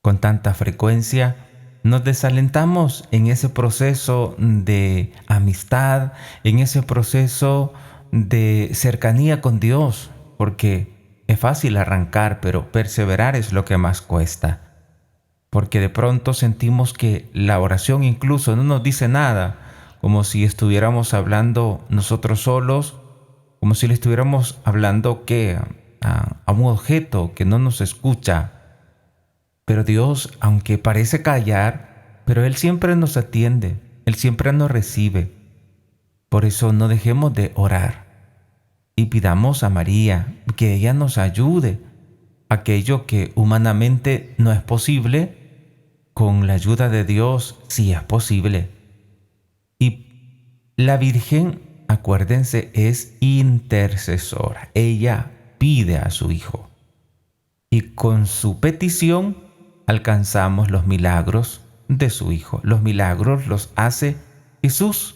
con tanta frecuencia, nos desalentamos en ese proceso de amistad, en ese proceso de cercanía con Dios, porque es fácil arrancar, pero perseverar es lo que más cuesta. Porque de pronto sentimos que la oración incluso no nos dice nada, como si estuviéramos hablando nosotros solos, como si le estuviéramos hablando ¿qué? A un objeto que no nos escucha. Pero Dios, aunque parece callar, pero Él siempre nos atiende, Él siempre nos recibe. Por eso no dejemos de orar y pidamos a María que ella nos ayude. Aquello que humanamente no es posible, con la ayuda de Dios sí es posible. Y la Virgen, acuérdense, es intercesora. Ella pide a su Hijo. Y con su petición alcanzamos los milagros de su Hijo. Los milagros los hace Jesús.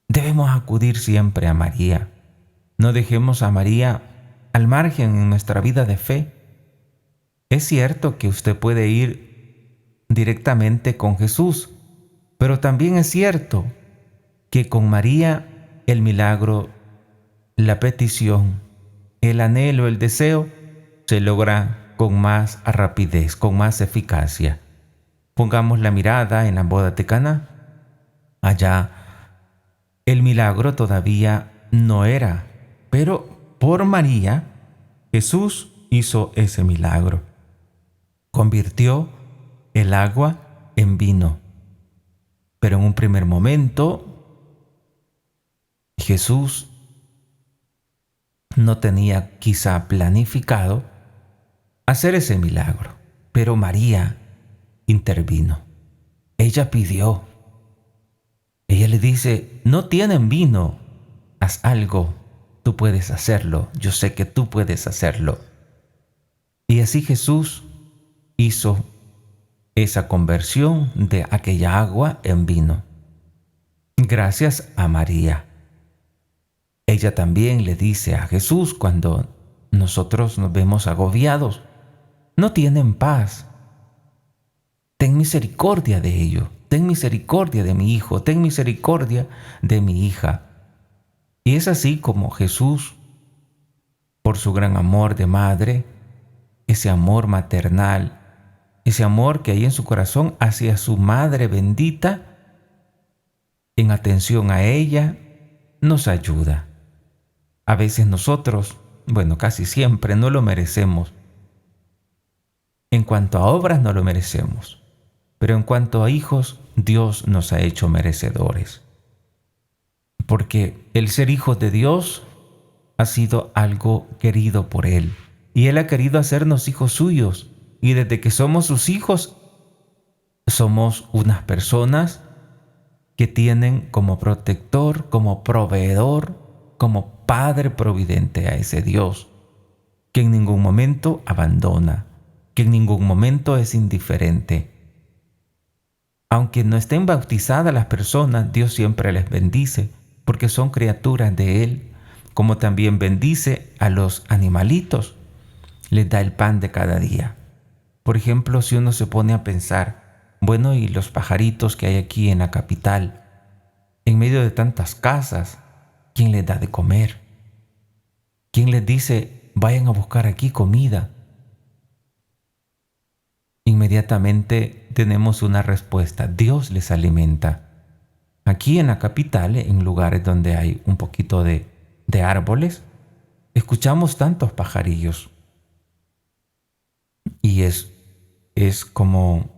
Debemos acudir siempre a María. No dejemos a María al margen en nuestra vida de fe. Es cierto que usted puede ir directamente con Jesús, pero también es cierto que con María el milagro, la petición, el anhelo, el deseo, se logra con más rapidez, con más eficacia. Pongamos la mirada en la boda de Caná. Allá el milagro todavía no era, pero por María Jesús hizo ese milagro. Convirtió el agua en vino. Pero en un primer momento Jesús no tenía quizá planificado hacer ese milagro, pero María intervino. Ella pidió. Ella le dice, no tienen vino, haz algo, tú puedes hacerlo, yo sé que tú puedes hacerlo. Y así Jesús hizo esa conversión de aquella agua en vino. Gracias a María. Ella también le dice a Jesús cuando nosotros nos vemos agobiados, no tienen paz. Ten misericordia de ellos, ten misericordia de mi hijo, ten misericordia de mi hija. Y es así como Jesús, por su gran amor de madre, ese amor maternal, ese amor que hay en su corazón hacia su madre bendita, en atención a ella, nos ayuda. A veces nosotros, bueno, casi siempre no lo merecemos. En cuanto a obras no lo merecemos, pero en cuanto a hijos, Dios nos ha hecho merecedores. Porque el ser hijos de Dios ha sido algo querido por Él. Y Él ha querido hacernos hijos suyos. Y desde que somos sus hijos, somos unas personas que tienen como protector, como proveedor, como Padre providente a ese Dios, que en ningún momento abandona, que en ningún momento es indiferente. Aunque no estén bautizadas las personas, Dios siempre les bendice, porque son criaturas de Él, como también bendice a los animalitos, les da el pan de cada día. Por ejemplo, si uno se pone a pensar, bueno, y los pajaritos que hay aquí en la capital, en medio de tantas casas, ¿quién les da de comer? ¿Quién les dice, vayan a buscar aquí comida? Inmediatamente tenemos una respuesta, Dios les alimenta. Aquí en la capital, en lugares donde hay un poquito de árboles, escuchamos tantos pajarillos. Y es como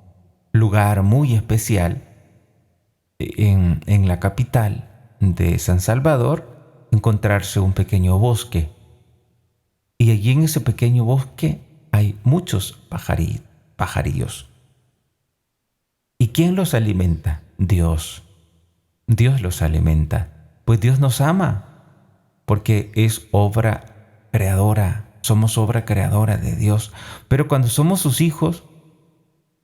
lugar muy especial en la capital de San Salvador encontrarse un pequeño bosque. Y allí en ese pequeño bosque hay muchos pajarillos. ¿Y quién los alimenta? Dios. Dios los alimenta. Pues Dios nos ama, porque es obra creadora. Somos obra creadora de Dios. Pero cuando somos sus hijos,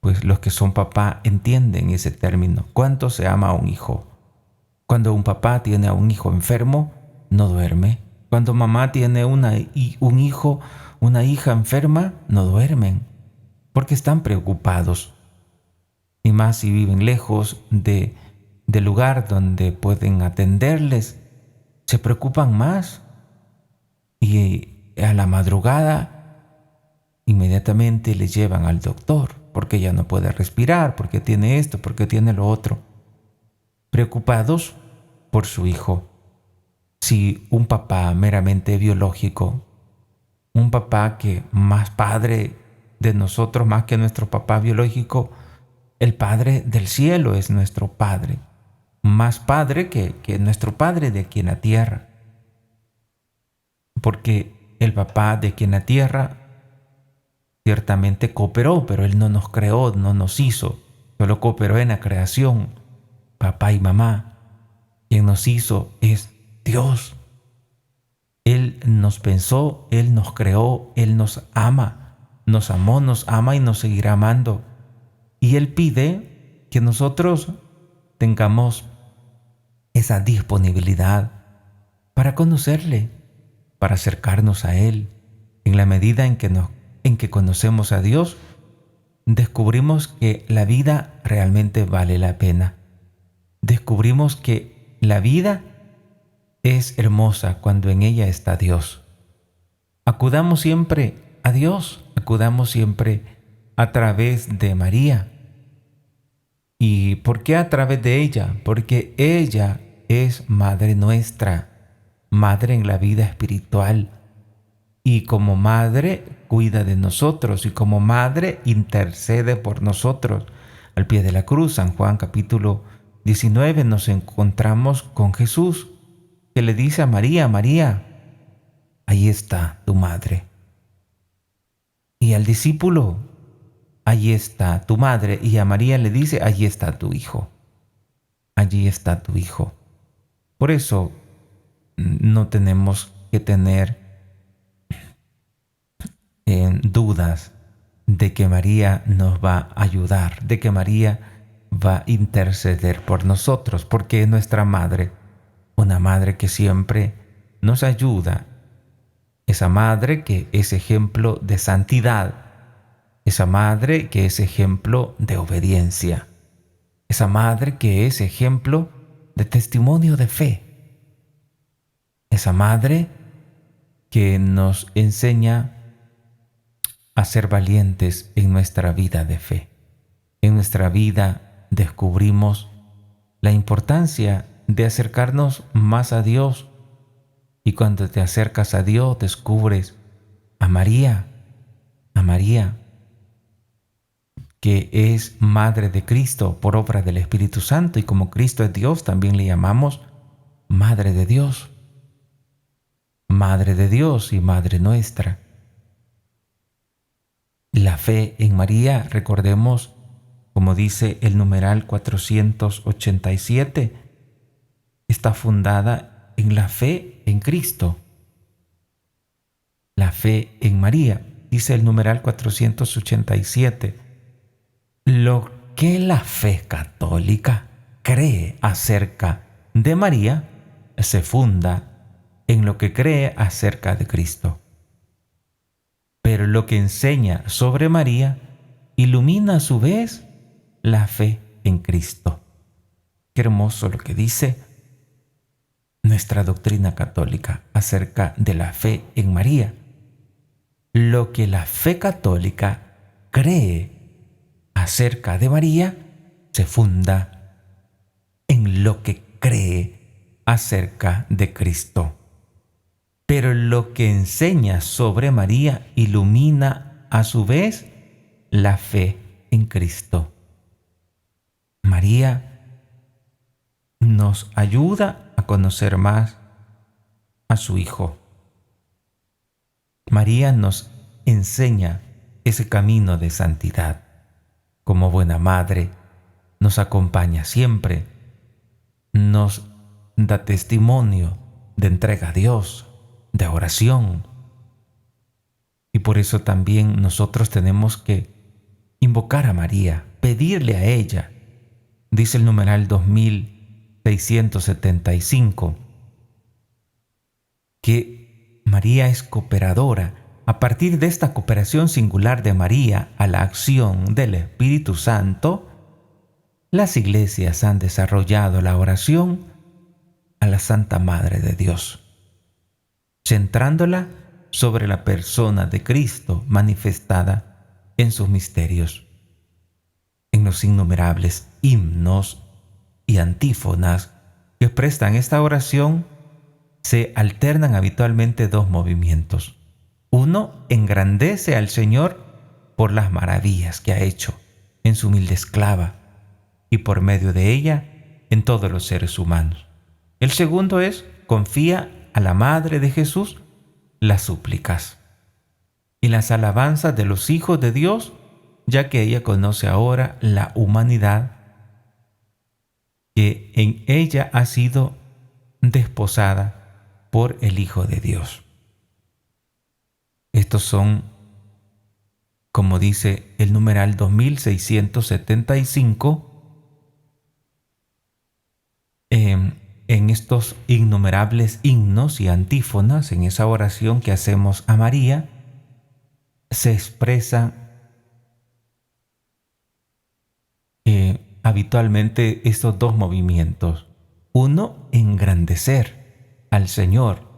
pues los que son papá entienden ese término. ¿Cuánto se ama a un hijo? Cuando un papá tiene a un hijo enfermo, no duerme. Cuando mamá tiene un hijo, una hija enferma, no duermen. porque están preocupados, y más si viven lejos del lugar donde pueden atenderles, se preocupan más y a la madrugada inmediatamente les llevan al doctor porque ya no puede respirar, porque tiene esto, porque tiene lo otro, preocupados por su hijo. Si un papá meramente biológico, un papá que más padre de nosotros, más que nuestro papá biológico, el Padre del cielo es nuestro Padre, más Padre que nuestro Padre de aquí en la tierra, porque el papá de aquí en la tierra ciertamente cooperó, pero Él no nos creó, no nos hizo, solo cooperó en la creación. Papá y mamá, quien nos hizo es Dios. Él nos pensó, Él nos creó, Él nos ama, nos amó, nos ama y nos seguirá amando. Y Él pide que nosotros tengamos esa disponibilidad para conocerle, para acercarnos a Él. En la medida en que conocemos a Dios, descubrimos que la vida realmente vale la pena. Descubrimos que la vida es hermosa cuando en ella está Dios. Acudamos siempre a Dios, acudamos siempre a través de María. ¿Y por qué a través de ella? Porque ella es Madre nuestra, Madre en la vida espiritual. Y como Madre cuida de nosotros y como Madre intercede por nosotros. Al pie de la cruz, San Juan capítulo 19, nos encontramos con Jesús, que le dice a María, María, ahí está tu madre. Y al discípulo, allí está tu madre. Y a María le dice, allí está tu hijo. Allí está tu hijo. Por eso no tenemos que tener dudas de que María nos va a ayudar, de que María va a interceder por nosotros, porque es nuestra madre, una madre que siempre nos ayuda, esa madre que es ejemplo de santidad, esa madre que es ejemplo de obediencia, esa madre que es ejemplo de testimonio de fe, esa madre que nos enseña a ser valientes en nuestra vida de fe. En nuestra vida descubrimos la importancia de acercarnos más a Dios, y cuando te acercas a Dios descubres a María, que es Madre de Cristo por obra del Espíritu Santo, y como Cristo es Dios, también le llamamos Madre de Dios. Madre de Dios y Madre nuestra. La fe en María, recordemos, como dice el numeral 487, está fundada en la fe en Cristo. La fe en María, dice el numeral 487. Lo que la fe católica cree acerca de María se funda en lo que cree acerca de Cristo. Pero lo que enseña sobre María ilumina a su vez la fe en Cristo. Qué hermoso lo que dice nuestra doctrina católica acerca de la fe en María. Lo que la fe católica cree acerca de María se funda en lo que cree acerca de Cristo. Pero lo que enseña sobre María ilumina a su vez la fe en Cristo. María nos ayuda a conocer más a su Hijo. María nos enseña ese camino de santidad. Como buena madre, nos acompaña siempre, nos da testimonio de entrega a Dios, de oración. Y por eso también nosotros tenemos que invocar a María, pedirle a ella. Dice el numeral 2675 que María es cooperadora a partir de esta cooperación singular de María a la acción del Espíritu Santo, las iglesias han desarrollado la oración a la Santa Madre de Dios, centrándola sobre la persona de Cristo manifestada en sus misterios. En los innumerables himnos y antífonas que prestan esta oración se alternan habitualmente dos movimientos. Uno engrandece al Señor por las maravillas que ha hecho en su humilde esclava y por medio de ella en todos los seres humanos. El segundo es confía a la Madre de Jesús las súplicas y las alabanzas de los hijos de Dios, ya que ella conoce ahora la humanidad que en ella ha sido desposada por el Hijo de Dios. Estos son, como dice el numeral 2675, en estos innumerables himnos y antífonas, en esa oración que hacemos a María, se expresa habitualmente estos dos movimientos. Uno, engrandecer al Señor,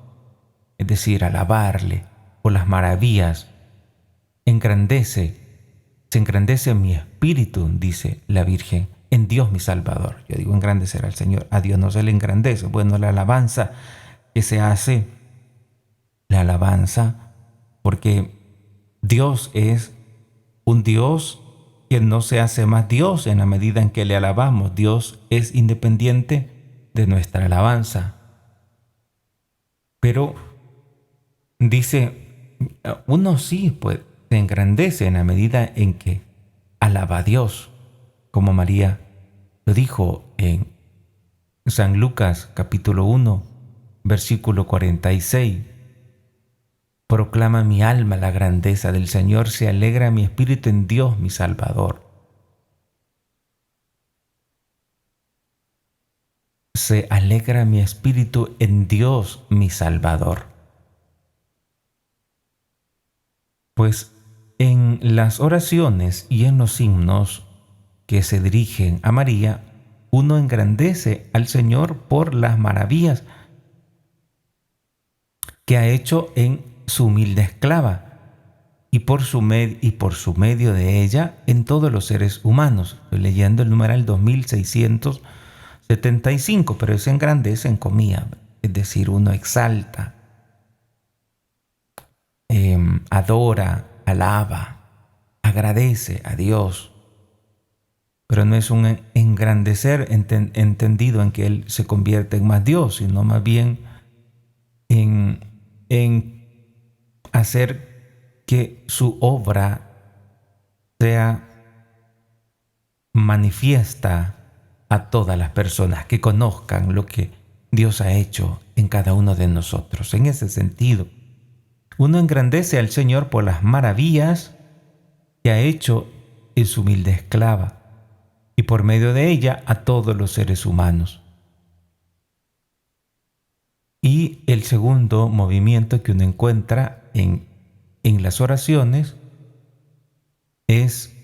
es decir, alabarle por las maravillas. Se engrandece mi espíritu, dice la Virgen, en Dios mi Salvador. Yo digo engrandecer al Señor, a Dios no se le engrandece. Bueno, la alabanza que se hace, la alabanza, porque Dios es un Dios que no se hace más Dios en la medida en que le alabamos. Dios es independiente de nuestra alabanza. Pero dice, uno sí, pues, se engrandece en la medida en que alaba a Dios, como María lo dijo en San Lucas capítulo 1, versículo 46. Proclama mi alma la grandeza del Señor, se alegra mi espíritu en Dios mi Salvador. Se alegra mi espíritu en Dios mi Salvador. Pues en las oraciones y en los himnos que se dirigen a María, uno engrandece al Señor por las maravillas que ha hecho en su humilde esclava y por su medio de ella en todos los seres humanos. Estoy leyendo el numeral 2675, pero se engrandece en comía, es decir, uno exalta, adora, alaba, agradece a Dios. Pero no es un engrandecer entendido en que Él se convierte en más Dios, sino más bien en hacer que su obra sea manifiesta a todas las personas, que conozcan lo que Dios ha hecho en cada uno de nosotros. En ese sentido, uno engrandece al Señor por las maravillas que ha hecho en su humilde esclava y por medio de ella a todos los seres humanos. Y el segundo movimiento que uno encuentra en las oraciones es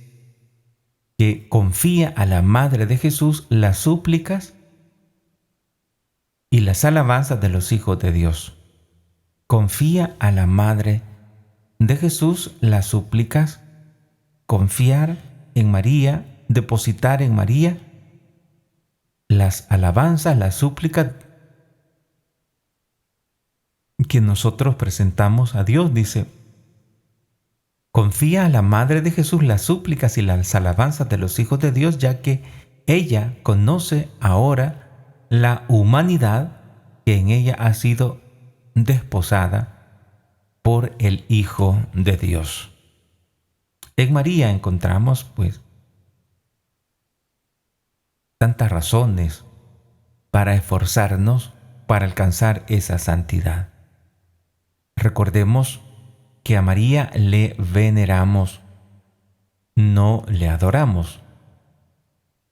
que confía a la Madre de Jesús las súplicas y las alabanzas de los hijos de Dios. Confía a la Madre de Jesús las súplicas, confiar en María, depositar en María las alabanzas, las súplicas que nosotros presentamos a Dios. Dice, confía a la Madre de Jesús las súplicas y las alabanzas de los hijos de Dios, ya que ella conoce ahora la humanidad que en ella ha sido desposada por el Hijo de Dios. En María encontramos, pues, tantas razones para esforzarnos para alcanzar esa santidad. Recordemos que a María le veneramos, no le adoramos.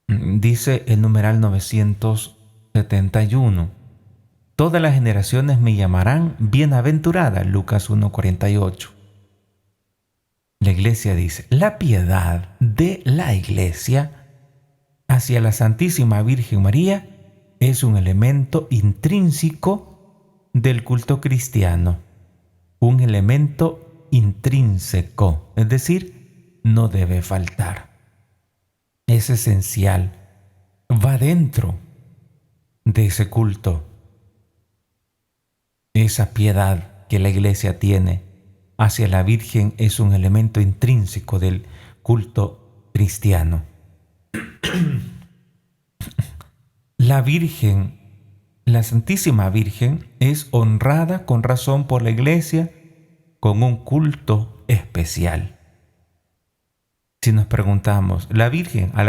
Dice el numeral 971, todas las generaciones me llamarán bienaventurada, Lucas 1:48. La Iglesia dice, la piedad de la Iglesia hacia la Santísima Virgen María es un elemento intrínseco del culto cristiano, un elemento intrínseco, es decir, no debe faltar. Es esencial, va dentro de ese culto, esa piedad que la Iglesia tiene hacia la Virgen es un elemento intrínseco del culto cristiano. La Virgen, la Santísima Virgen, es honrada con razón por la Iglesia con un culto especial. Si nos preguntamos, ¿a la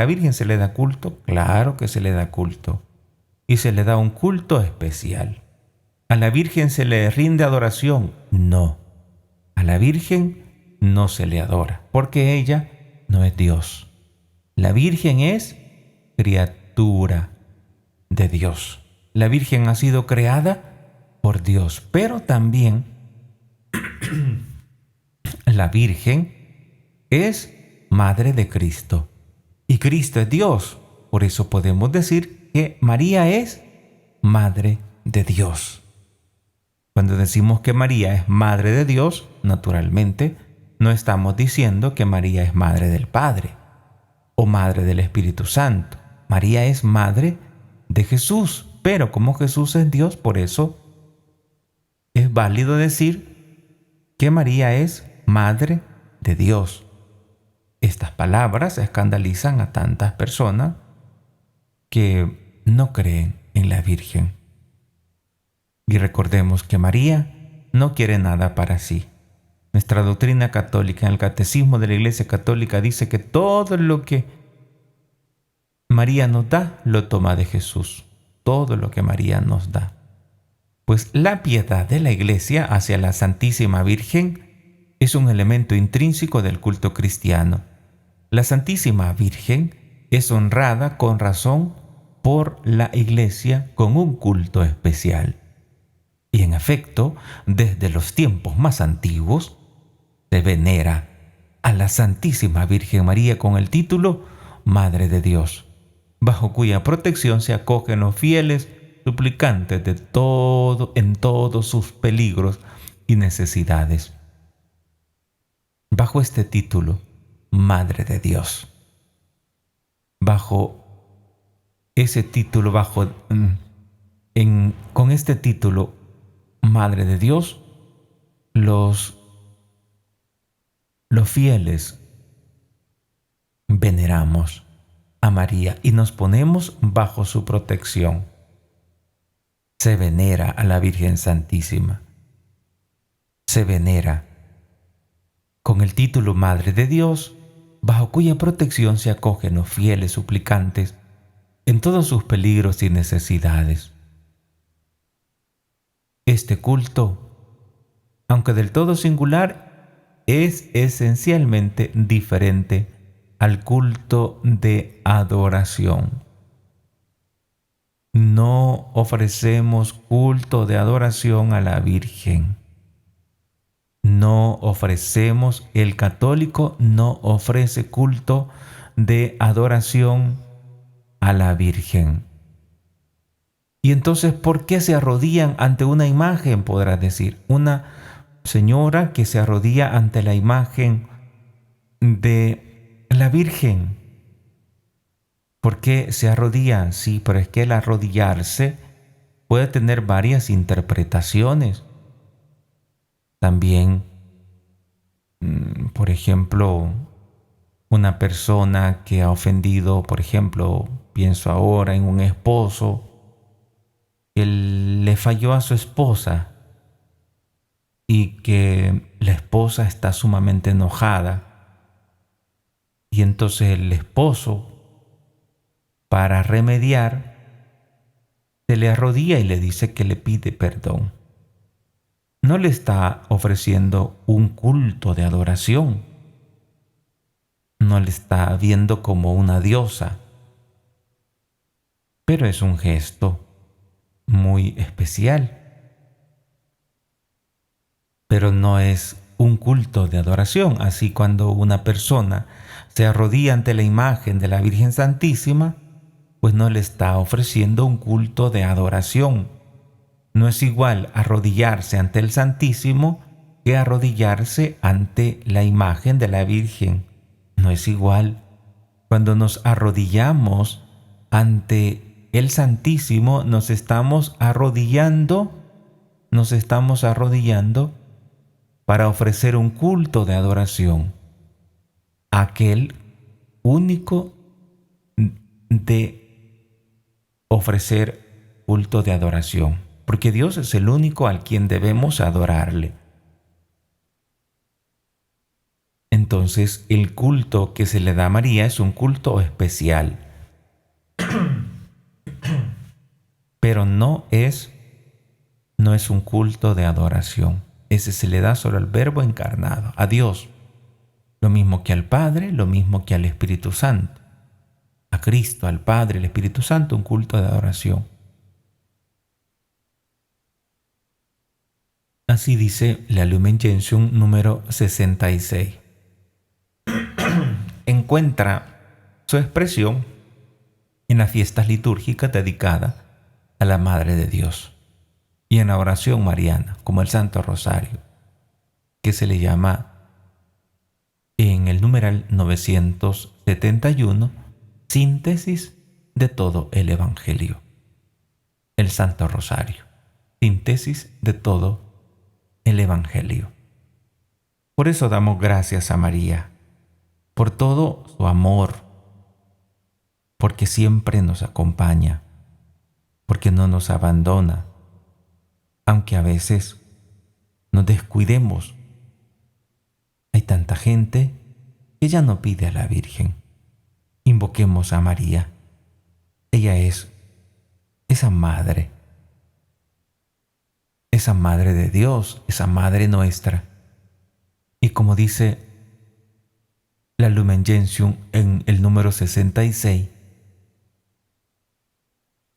Virgen se le da culto? Claro que se le da culto. Y se le da un culto especial. ¿A la Virgen se le rinde adoración? No. A la Virgen no se le adora, porque ella no es Dios. La Virgen es criatura de Dios. La Virgen ha sido creada por Dios, pero también la Virgen es Madre de Cristo. Y Cristo es Dios. Por eso podemos decir que María es Madre de Dios. Cuando decimos que María es Madre de Dios, naturalmente, no estamos diciendo que María es Madre del Padre o Madre del Espíritu Santo. María es Madre de Jesús, pero como Jesús es Dios, por eso es válido decir que María es Madre de Dios. Estas palabras escandalizan a tantas personas que no creen en la Virgen. Y recordemos que María no quiere nada para sí. Nuestra doctrina católica, en el Catecismo de la Iglesia Católica, dice que todo lo que María nos da, lo toma de Jesús. Todo lo que María nos da. Pues la piedad de la Iglesia hacia la Santísima Virgen es un elemento intrínseco del culto cristiano. La Santísima Virgen es honrada con razón por la Iglesia con un culto especial. Y en efecto, desde los tiempos más antiguos, se venera a la Santísima Virgen María con el título Madre de Dios, bajo cuya protección se acogen los fieles suplicantes en todos sus peligros y necesidades. Bajo este título, Madre de Dios, bajo ese título, con este título, Madre de Dios, los fieles veneramos a María y nos ponemos bajo su protección. Se venera a la Virgen Santísima. Se venera con el título Madre de Dios, bajo cuya protección se acogen los fieles suplicantes en todos sus peligros y necesidades. Este culto, aunque del todo singular, es esencialmente diferente al culto de adoración. No ofrecemos culto de adoración a la Virgen. No ofrecemos, el católico no ofrece culto de adoración a la Virgen. Y entonces, ¿por qué se arrodillan ante una imagen? Podrás decir, una señora que se arrodilla ante la imagen de la Virgen. ¿Por qué se arrodilla? Sí, pero es que el arrodillarse puede tener varias interpretaciones. También, por ejemplo, una persona que ha ofendido, por ejemplo, pienso ahora en un esposo, que le falló a su esposa y que la esposa está sumamente enojada. Y entonces el esposo, para remediar, se le arrodilla y le dice que le pide perdón. No le está ofreciendo un culto de adoración. No le está viendo como una diosa. Pero es un gesto muy especial. Pero no es un culto de adoración. Así, cuando una persona se arrodilla ante la imagen de la Virgen Santísima, pues no le está ofreciendo un culto de adoración. No es igual arrodillarse ante el Santísimo que arrodillarse ante la imagen de la Virgen. No es igual. Cuando nos arrodillamos ante el Santísimo, nos estamos arrodillando para ofrecer un culto de adoración a aquel único de ofrecer culto de adoración, porque Dios es el único al quien debemos adorarle. Entonces, el culto que se le da a María es un culto especial, pero no es un culto de adoración. Ese se le da solo al Verbo encarnado, a Dios, lo mismo que al Padre, lo mismo que al Espíritu Santo. A Cristo, al Padre, al Espíritu Santo, un culto de adoración. Así dice la Lumen Gentium número 66. Encuentra su expresión en las fiestas litúrgicas dedicadas a la Madre de Dios y en la oración mariana, como el Santo Rosario, que se le llama en el numeral 971 síntesis de todo el Evangelio. El Santo Rosario, síntesis de todo el Evangelio. Por eso damos gracias a María, por todo su amor, porque siempre nos acompaña, porque no nos abandona, aunque a veces nos descuidemos. Hay tanta gente que ya no pide a la Virgen. Invoquemos a María. Ella es esa madre de Dios, esa madre nuestra. Y como dice la Lumen Gentium en el número 66,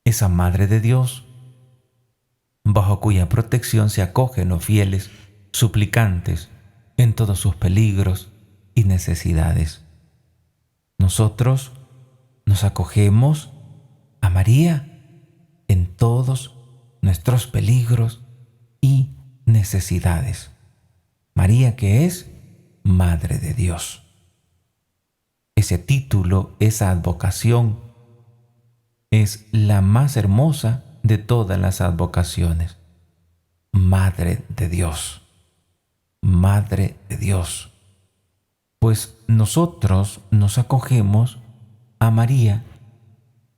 esa madre de Dios, bajo cuya protección se acogen los fieles suplicantes en todos sus peligros y necesidades. Nosotros nos acogemos a María en todos nuestros peligros y necesidades. María, que es Madre de Dios. Ese título, esa advocación, es la más hermosa de todas las advocaciones. Madre de Dios. Madre de Dios. Pues nosotros nos acogemos a María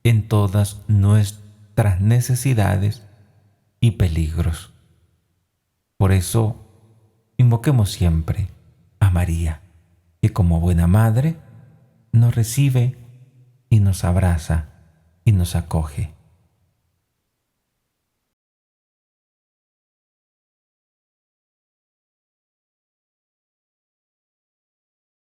en todas nuestras necesidades y peligros. Por eso, invoquemos siempre a María, que como buena madre nos recibe y nos abraza y nos acoge.